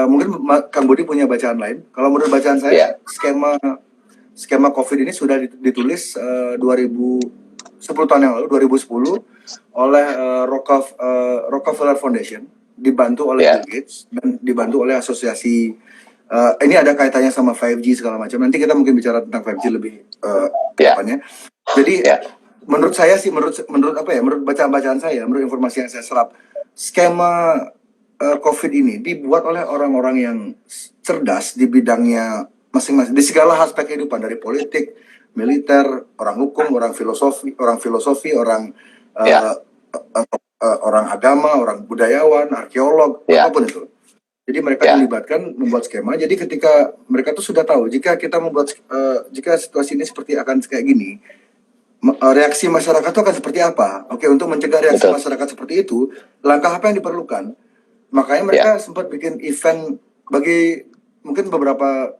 mungkin Kang Budi punya bacaan lain. Kalau menurut bacaan saya, skema COVID ini sudah ditulis 10 tahun yang lalu, 2010, oleh Rockefeller Foundation, dibantu oleh Bill Gates dan dibantu oleh asosiasi. Ini ada kaitannya sama 5G segala macam. Nanti kita mungkin bicara tentang 5G lebih ke depannya. Jadi menurut saya sih, menurut bacaan saya, menurut informasi yang saya serap, skema COVID ini dibuat oleh orang-orang yang cerdas di bidangnya masing-masing, di segala aspek kehidupan, dari politik, militer, orang hukum, orang filosofi, orang agama, orang budayawan, arkeolog, apapun itu. Jadi mereka dilibatkan membuat skema. Jadi ketika mereka tuh sudah tahu jika kita membuat jika situasi ini seperti akan kayak gini, reaksi masyarakat itu akan seperti apa? Oke, untuk mencegah reaksi masyarakat seperti itu, langkah apa yang diperlukan? Makanya mereka sempat bikin event bagi mungkin beberapa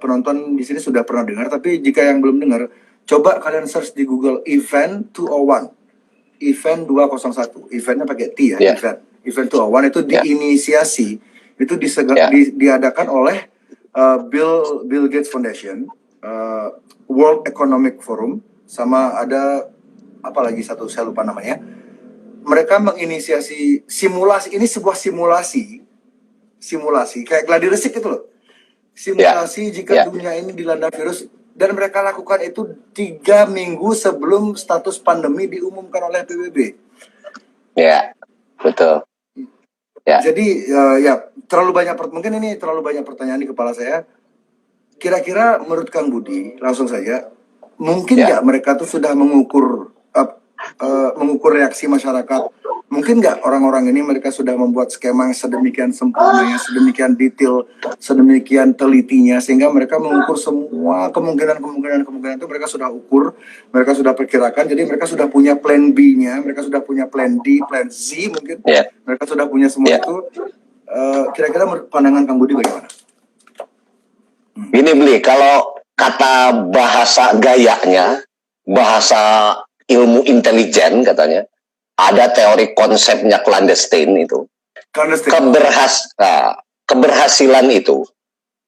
penonton di sini sudah pernah dengar, tapi jika yang belum dengar, coba kalian search di Google Event 201. Event 201. Eventnya pakai T ya, Event 201 itu diinisiasi, itu diadakan oleh Bill Gates Foundation, World Economic Forum, sama ada apa lagi satu saya lupa namanya. Mereka menginisiasi simulasi, ini sebuah simulasi kayak gladi resik gitu loh. Simulasi jika dunia ini dilanda virus, dan mereka lakukan itu 3 minggu sebelum status pandemi diumumkan oleh PBB. Ya, betul. Ya. Jadi mungkin ini terlalu banyak pertanyaan di kepala saya. Kira-kira menurut Kang Budi, langsung saja, mungkin nggak mereka tuh sudah mengukur reaksi masyarakat? Mungkin nggak orang-orang ini mereka sudah membuat skema yang sedemikian sempurna, sedemikian detail, sedemikian telitinya, sehingga mereka mengukur semua kemungkinan itu mereka sudah ukur, mereka sudah perkirakan. Jadi mereka sudah punya plan B-nya, mereka sudah punya plan D, plan Z mungkin. Mereka sudah punya semua itu. Kira-kira pandangan Kang Budi bagaimana? Ini Bli, kalau kata bahasa gayanya, bahasa ilmu intelijen katanya, ada teori konsepnya clandestine itu. Keberhasilan itu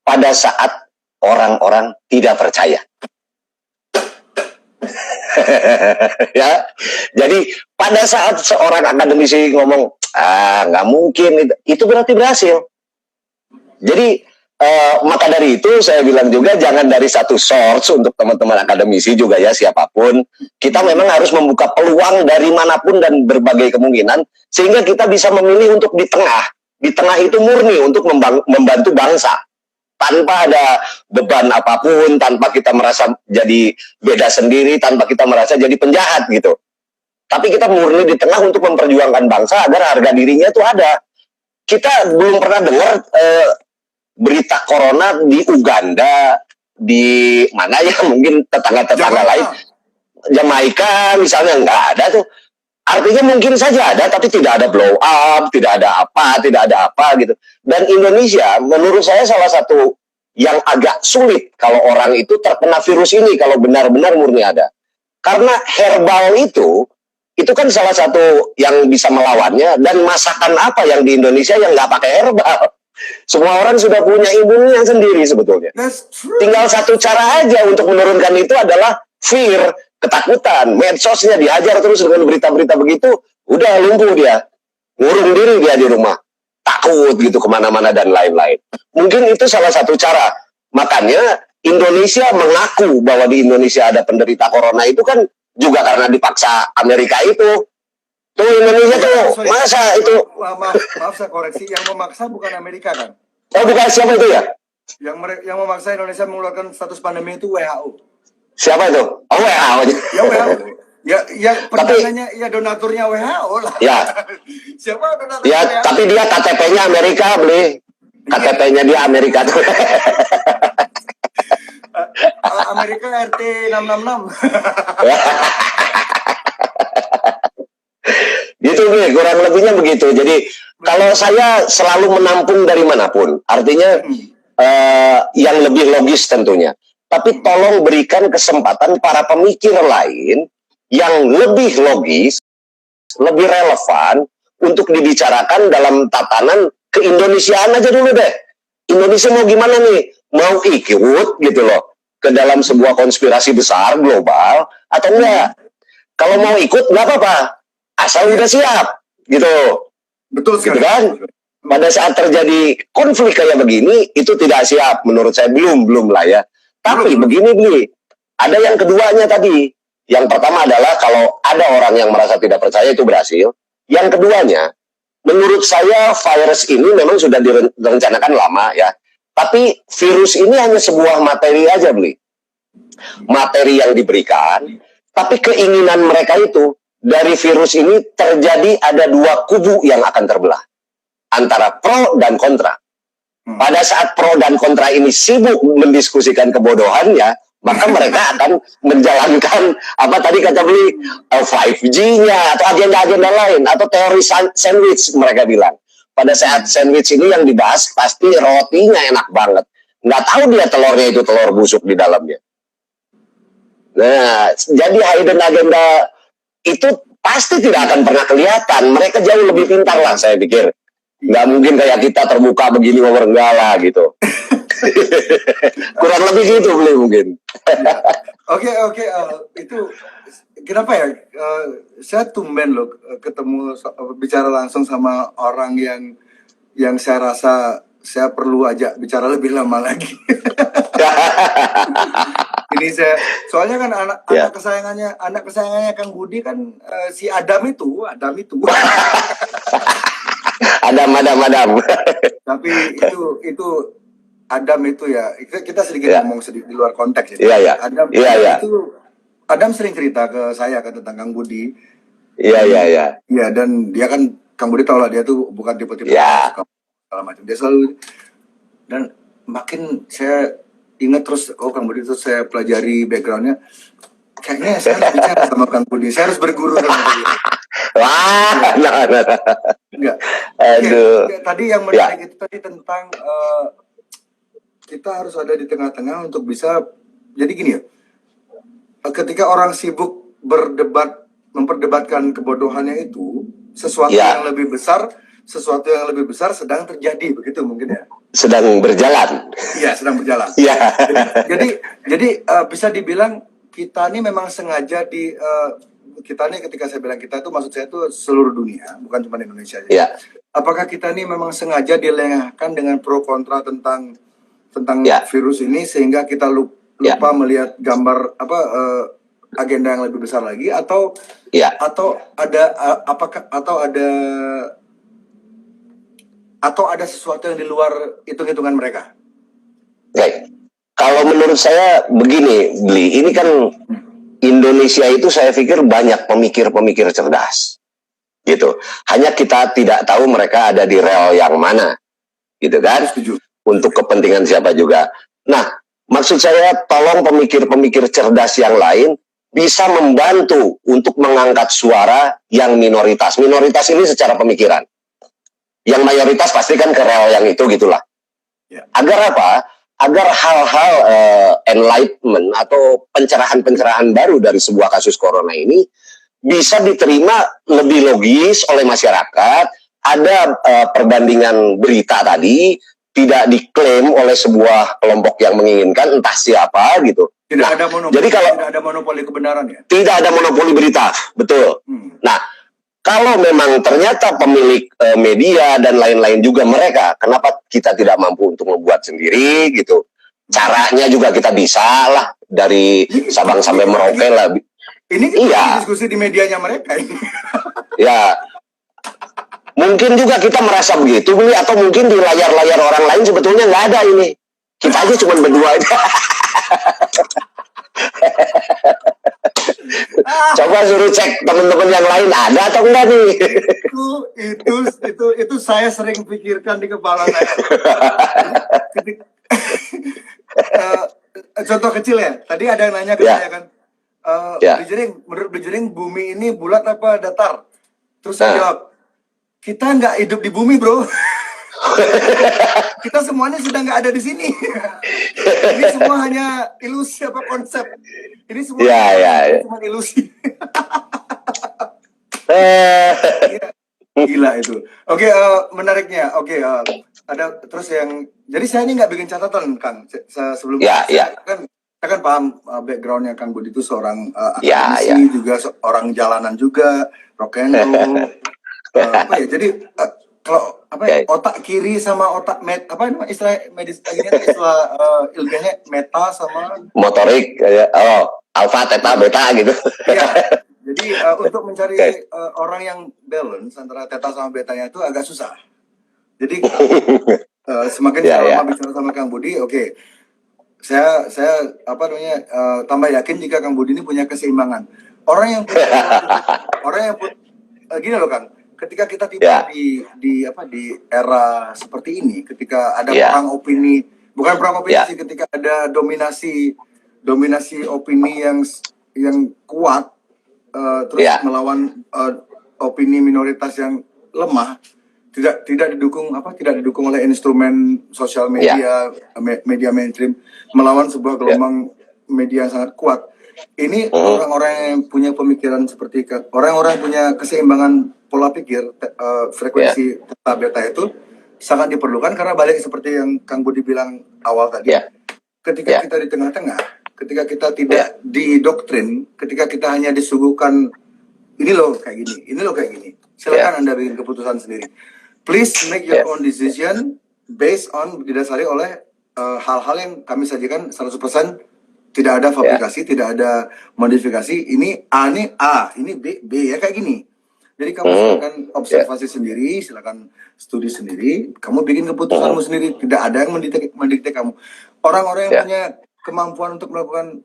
pada saat orang-orang tidak percaya. Ya, jadi pada saat seorang akademisi ngomong, nggak mungkin, itu berarti berhasil. Jadi maka dari itu saya bilang juga jangan dari satu source untuk teman-teman akademisi juga ya, siapapun. Kita memang harus membuka peluang dari manapun dan berbagai kemungkinan, sehingga kita bisa memilih untuk di tengah. Di tengah itu murni untuk membantu bangsa. Tanpa ada beban apapun, tanpa kita merasa jadi beda sendiri, tanpa kita merasa jadi penjahat gitu. Tapi kita murni di tengah untuk memperjuangkan bangsa agar harga dirinya itu ada. Kita belum pernah dengar berita corona di Uganda, di mana ya, mungkin tetangga-tetangga lain, Jamaika misalnya, nggak ada tuh. Artinya mungkin saja ada, tapi tidak ada blow up, tidak ada apa gitu. Dan Indonesia menurut saya salah satu yang agak sulit kalau orang itu terkena virus ini, kalau benar-benar murni ada. Karena herbal itu kan salah satu yang bisa melawannya. Dan masakan apa yang di Indonesia yang nggak pakai herbal? Semua orang sudah punya imunnya sendiri sebetulnya. Tinggal satu cara aja untuk menurunkan itu adalah fear, ketakutan. Medsosnya dihajar terus dengan berita-berita begitu, udah lumpuh dia. Ngurung diri dia di rumah. Takut gitu kemana-mana dan lain-lain. Mungkin itu salah satu cara. Makanya Indonesia mengaku bahwa di Indonesia ada penderita corona itu kan juga karena dipaksa Amerika itu. Tuh Indonesia tuh, masa itu? Maaf saya koreksi, yang memaksa bukan Amerika kan? Oh bukan, siapa itu ya? Yang memaksa Indonesia mengeluarkan status pandemi itu WHO. Siapa itu? Oh WHO. Ya WHO. Ya perdananya, ya donaturnya WHO lah. Ya. Siapa donaturnya? Ya, WHO? Tapi dia KTP-nya Amerika, Bli. KTP-nya dia Amerika tuh. Amerika RT 666. Gitu nih, kurang lebihnya begitu. Jadi kalau saya selalu menampung dari manapun, artinya yang lebih logis tentunya. Tapi tolong berikan kesempatan para pemikir lain yang lebih logis, lebih relevan untuk dibicarakan dalam tatanan keindonesiaan aja dulu deh. Indonesia mau gimana nih? Mau ikut gitu loh ke dalam sebuah konspirasi besar global atau enggak? Kalau mau ikut nggak apa-apa, asal udah siap gitu, Betul gitu sekali. kan? Pada saat terjadi konflik kayak begini, itu tidak siap. Menurut saya belum lah ya. Tapi begini nih, ada yang keduanya tadi. Yang pertama adalah kalau ada orang yang merasa tidak percaya itu berhasil. Yang keduanya, menurut saya virus ini memang sudah direncanakan lama ya. Tapi virus ini hanya sebuah materi aja, Bli. Materi yang diberikan, tapi keinginan mereka itu dari virus ini terjadi ada dua kubu yang akan terbelah. Antara pro dan kontra. Pada saat pro dan kontra ini sibuk mendiskusikan kebodohannya, maka mereka akan menjalankan apa tadi kata Beli 5G-nya atau agenda-agenda lain atau teori sandwich mereka bilang. Pada saat sandwich ini yang dibahas pasti rotinya enak banget. Nggak tahu dia telurnya itu telur busuk di dalamnya. Nah, jadi hidden agenda itu pasti tidak akan pernah kelihatan. Mereka jauh lebih pintar lah saya pikir. Nggak mungkin kayak kita terbuka begini enggak lah gitu. Kurang lebih gitu Beli mungkin. Oke, itu kenapa ya? Saya tumben loh ketemu bicara langsung sama orang yang saya rasa saya perlu ajak bicara lebih lama lagi. Ini saya soalnya kan anak kesayangannya Kang Budi kan si Adam itu. Adam. Tapi itu Adam itu ya kita sedikit ngomong sedikit di luar konteks ya. Iya. Adam sering cerita ke saya kan tentang Kang Budi. Iya. Iya, dan dia kan Kang Budi tahu lah dia tuh bukan tipe-tipe segala macam. Dia selalu, dan makin saya ingat terus Kang Budi itu saya pelajari backgroundnya. Kayaknya saya harus bicara sama Kang Budi. Saya harus berguru sama Budi. Wah, Enggak. Aduh. Tadi yang menarik itu tadi tentang kita harus ada di tengah-tengah untuk bisa, jadi gini ya, ketika orang sibuk memperdebatkan kebodohannya itu, sesuatu yang lebih besar sedang terjadi, begitu mungkin ya? Sedang berjalan. Iya, sedang berjalan. Iya. Jadi bisa dibilang kita ini memang sengaja kita nih, ketika saya bilang kita itu maksud saya itu seluruh dunia, bukan cuma Indonesia aja. Iya. Apakah kita ini memang sengaja dilengahkan dengan pro kontra tentang virus ini sehingga kita lupa melihat gambar agenda yang lebih besar lagi atau ada sesuatu yang di luar hitung-hitungan mereka? Baik. Kalau menurut saya begini, Bli, ini kan Indonesia itu saya pikir banyak pemikir-pemikir cerdas, gitu. Hanya kita tidak tahu mereka ada di rel yang mana, gitu kan? Setuju. Untuk kepentingan siapa juga. Nah, maksud saya tolong pemikir-pemikir cerdas yang lain bisa membantu untuk mengangkat suara yang minoritas. Minoritas ini secara pemikiran. Yang mayoritas pasti kan ke rel yang itu gitulah. Agar apa? Agar hal-hal enlightenment atau pencerahan-pencerahan baru dari sebuah kasus corona ini bisa diterima lebih logis oleh masyarakat. Ada perbandingan berita tadi tidak diklaim oleh sebuah kelompok yang menginginkan entah siapa gitu. Tidak ada monopoli kebenaran ya? Tidak ada monopoli berita, betul. Nah, kalau memang ternyata pemilik media dan lain-lain juga mereka, kenapa kita tidak mampu untuk membuat sendiri gitu? Caranya juga kita bisa lah, dari Sabang sampai Merauke lah. Ini kita diskusi di medianya mereka ini. Ya, mungkin juga kita merasa begitu, atau mungkin di layar-layar orang lain sebetulnya nggak ada ini. Kita aja cuma berdua aja. Coba suruh cek teman-teman yang lain ada atau enggak nih. Itu saya sering pikirkan di kepala saya. Contoh kecil ya. Tadi ada yang nanya ke saya kan. Menurut Bijering bumi ini bulat apa datar? Terus saya jawab, kita nggak hidup di bumi bro. Kita semuanya sudah nggak ada di sini. Ini semua hanya ilusi apa konsep. Ini semua cuma ilusi. Gila itu. Oke, menariknya. Oke, terus yang jadi saya ini nggak bikin catatan Kang Ya, saya kan paham backgroundnya Kang Budi itu seorang ya, akademisi juga seorang jalanan juga rock and roll apa ya jadi kalau apa ya, otak kiri sama otak apa namanya istilah medis ini istilah ilmiahnya meta sama motorik, alfa, theta, beta gitu. ya jadi untuk mencari orang yang balance antara theta sama betanya itu agak susah. Jadi semakin saya lama bicara sama Kang Budi, oke. Saya apa namanya tambah yakin jika Kang Budi ini punya keseimbangan. Orang yang punya gini loh Kang, ketika kita tiba di era seperti ini, ketika ada perang opini, bukan perang opini sih, ketika ada dominasi opini yang kuat terus melawan opini minoritas yang lemah, tidak didukung oleh instrumen sosial media media mainstream, melawan sebuah gelombang media yang sangat kuat. Ini orang-orang yang punya pemikiran seperti orang-orang punya keseimbangan pola pikir frekuensi theta beta itu sangat diperlukan karena balik seperti yang Kang Budi bilang awal tadi. Ketika kita di tengah-tengah, ketika kita tidak didoktrin, ketika kita hanya disuguhkan ini loh kayak gini, ini loh kayak gini. Silakan Anda bikin keputusan sendiri. Please make your own decision based on didasari oleh hal-hal yang kami sajikan 100% tidak ada fabrikasi, tidak ada modifikasi. Ini A, ini B ya kayak gini. Jadi kamu silakan observasi sendiri, silakan studi sendiri, kamu bikin keputusanmu sendiri. Tidak ada yang mendikte kamu. Orang-orang yang punya kemampuan untuk melakukan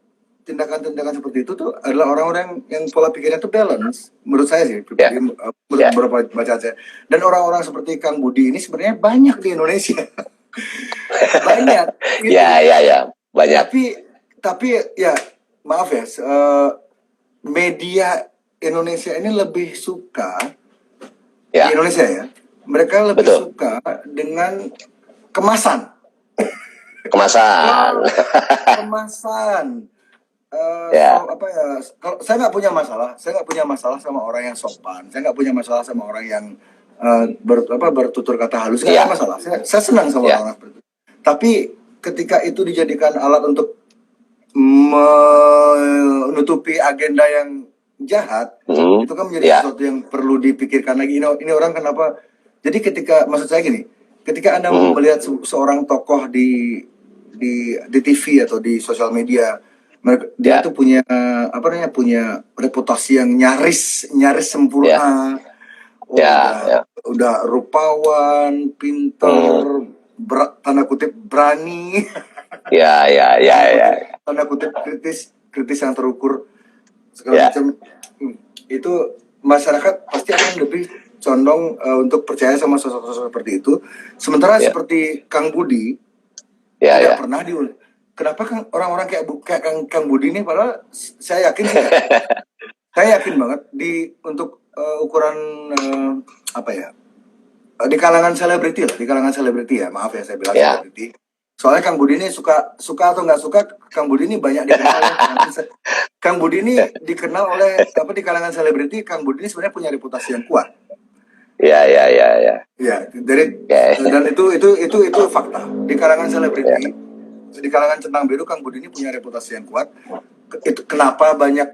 tindakan-tindakan seperti itu tuh adalah orang-orang yang pola pikirnya tuh balance, menurut saya sih, menurut beberapa bacaan saya. Dan orang-orang seperti Kang Budi ini sebenarnya banyak di Indonesia. Banyak. Gitu. Banyak. Tapi ya maaf ya, media Indonesia ini lebih suka di Indonesia ya, mereka lebih suka dengan kemasan. Kemasan. Apa ya? Kalau saya nggak punya masalah sama orang yang sopan, saya nggak punya masalah sama orang yang bertutur kata halus, nggak ada masalah. Saya senang sama orang seperti itu. Tapi ketika itu dijadikan alat untuk menutupi agenda yang jahat, itu kan menjadi sesuatu yang perlu dipikirkan lagi. Ini orang kenapa? Jadi maksud saya gini, ketika Anda melihat seorang tokoh di TV atau di sosial media, dia tuh punya punya reputasi yang nyaris sempurna. Udah rupawan, pintar, tanda kutip berani. Tanda kutip kritis yang terukur segala macam. Itu masyarakat pasti akan lebih condong untuk percaya sama sosok-sosok seperti itu. Sementara seperti Kang Budi tidak pernah kenapa kan orang-orang kayak Kang Budi ini, padahal saya yakin saya yakin banget untuk ukuran di kalangan selebriti ya, maaf ya saya bilang selebriti. Soalnya Kang Budi ini suka atau nggak suka, Kang Budi ini banyak dikenal. Kang Budi ini dikenal oleh di kalangan selebriti. Kang Budi ini sebenarnya punya reputasi yang kuat. Ya, dan itu fakta. Di kalangan selebriti, di kalangan centang biru, Kang Budi ini punya reputasi yang kuat. Itu kenapa banyak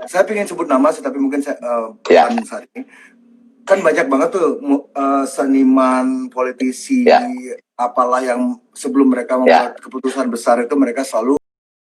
saya pengen sebut nama sih, tapi mungkin bukan saat ini. Kan banyak banget tuh seniman, politisi, apalah yang sebelum mereka membuat keputusan besar itu mereka selalu